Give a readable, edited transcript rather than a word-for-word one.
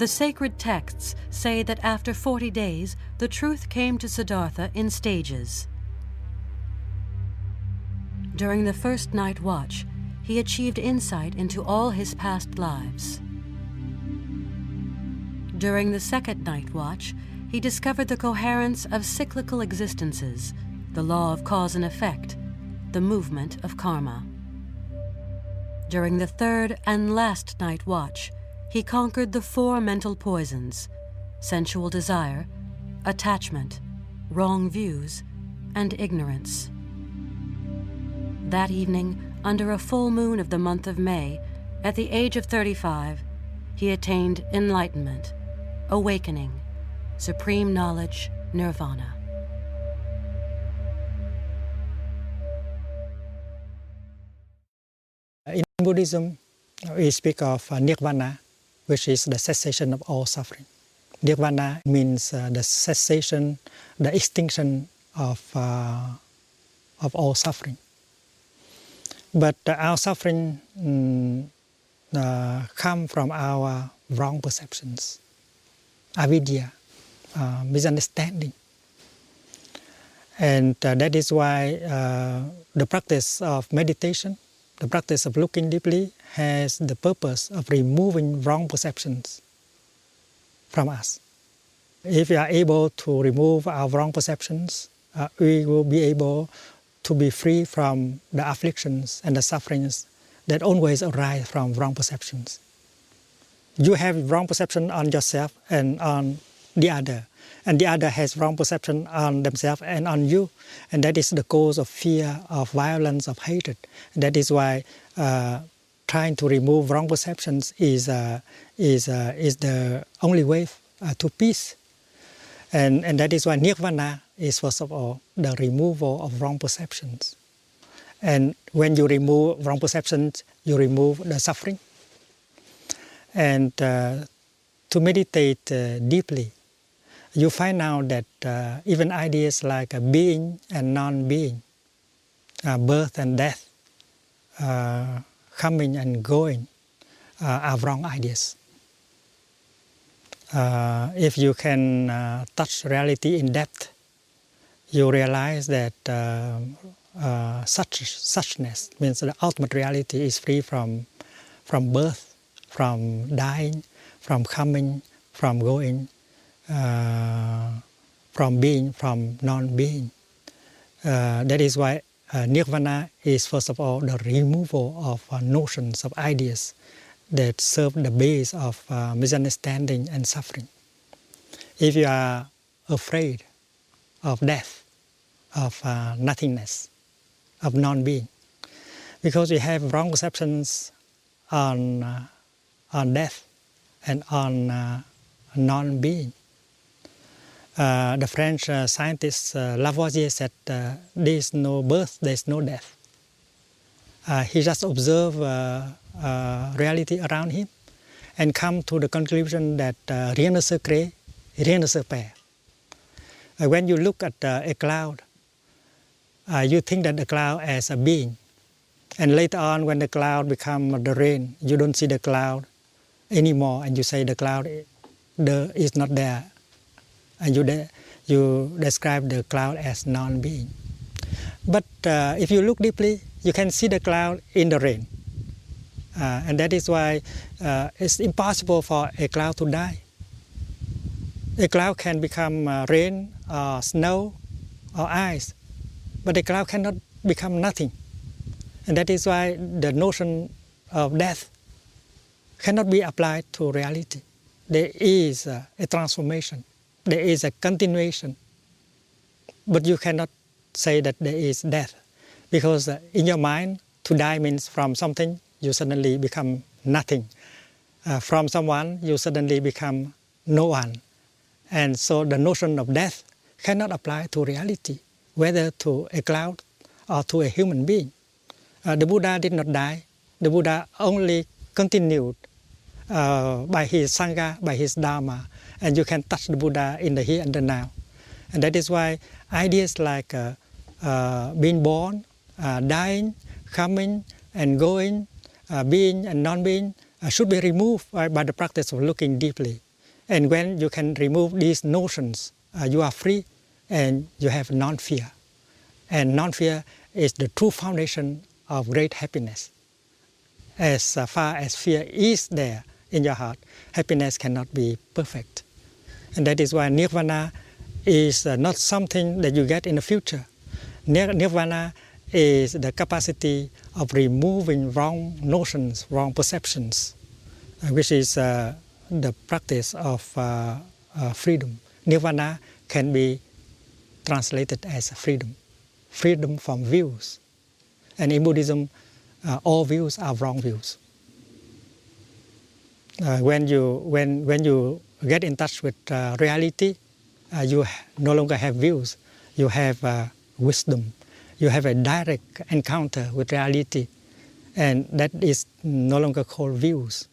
The sacred texts say that after 40 days, the truth came to Siddhartha in stages. During the first night watch, he achieved insight into all his past lives. During the second night watch, he discovered the coherence of cyclical existences, the law of cause and effect, the movement of karma. During the third and last night watch, he conquered the 4 mental poisons: sensual desire, attachment, wrong views, and ignorance. That evening, under a full moon of the month of May, at the age of 35, he attained enlightenment, awakening, supreme knowledge, Nirvana. In Buddhism, we speak of Nirvana, which is the cessation of all suffering. Nirvana means the cessation, the extinction of all suffering. But our suffering come from our wrong perceptions, avidya, misunderstanding. And that is why the practice of meditation, the practice of looking deeply, has the purpose of removing wrong perceptions from us. If we are able to remove our wrong perceptions, we will be able to be free from the afflictions and the sufferings that always arise from wrong perceptions. You have wrong perception on yourself and on the other, and the other has wrong perception on themselves and on you, and that is the cause of fear, of violence, of hatred. And that is why trying to remove wrong perceptions is the only way to peace. And that is why Nirvana is, first of all, the removal of wrong perceptions. And when you remove wrong perceptions, you remove the suffering. And to meditate deeply, you find out that even ideas like being and non-being, birth and death, coming and going, are wrong ideas. If you can touch reality in depth, you realize that suchness means the ultimate reality is free from birth, from dying, from coming, from going, from being, from non-being. That is why Nirvana is, first of all, the removal of notions, of ideas that serve the base of misunderstanding and suffering. If you are afraid of death, of nothingness, of non-being, because we have wrong perceptions on death and on non-being. The French scientist Lavoisier said there is no birth, there is no death. He just observed reality around him and come to the conclusion that rien ne se crée, rien ne se perd. When you look at a cloud, you think that the cloud as a being. And later on, when the cloud becomes the rain, you don't see the cloud anymore, and you say the cloud is not there. And you describe the cloud as non-being. But if you look deeply, you can see the cloud in the rain. And that is why it's impossible for a cloud to die. A cloud can become rain, or snow, or ice, but a cloud cannot become nothing. And that is why the notion of death cannot be applied to reality. There is a transformation. There is a continuation. But you cannot say that there is death, because in your mind, to die means from something, you suddenly become nothing. From someone, you suddenly become no one. And so the notion of death cannot apply to reality, whether to a cloud or to a human being. The Buddha did not die. The Buddha only continued by his Sangha, by his Dharma, and you can touch the Buddha in the here and the now. And that is why ideas like being born, dying, coming and going, being and non-being should be removed by the practice of looking deeply. And when you can remove these notions, you are free and you have non-fear. And non-fear is the true foundation of great happiness. As far as fear is there in your heart, happiness cannot be perfect. And that is why Nirvana is not something that you get in the future. Nirvana is the capacity of removing wrong notions, wrong perceptions, which is the practice of freedom. Nirvana can be translated as freedom, freedom from views. And in Buddhism, all views are wrong views. When you get in touch with reality, you no longer have views. You have wisdom. You have a direct encounter with reality, and that is no longer called views.